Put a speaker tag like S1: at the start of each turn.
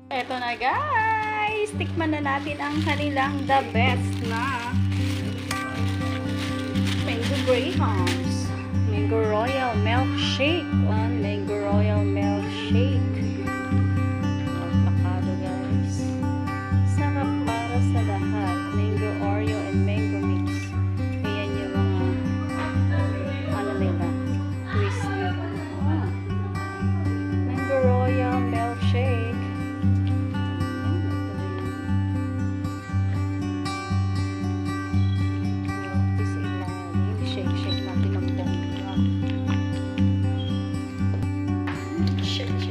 S1: Eto na guys, tikman na natin ang kanilang the best na Mango Grahams, Mango Royal Milkshake, Mango Royal Milkshake. Avocado guys, sarap para sa lahat. Mango Oreo and Mango Mix. Ayan yung mga nila, twist nila. Mango Royal Milkshake. Shake natin ang bongga. Shake.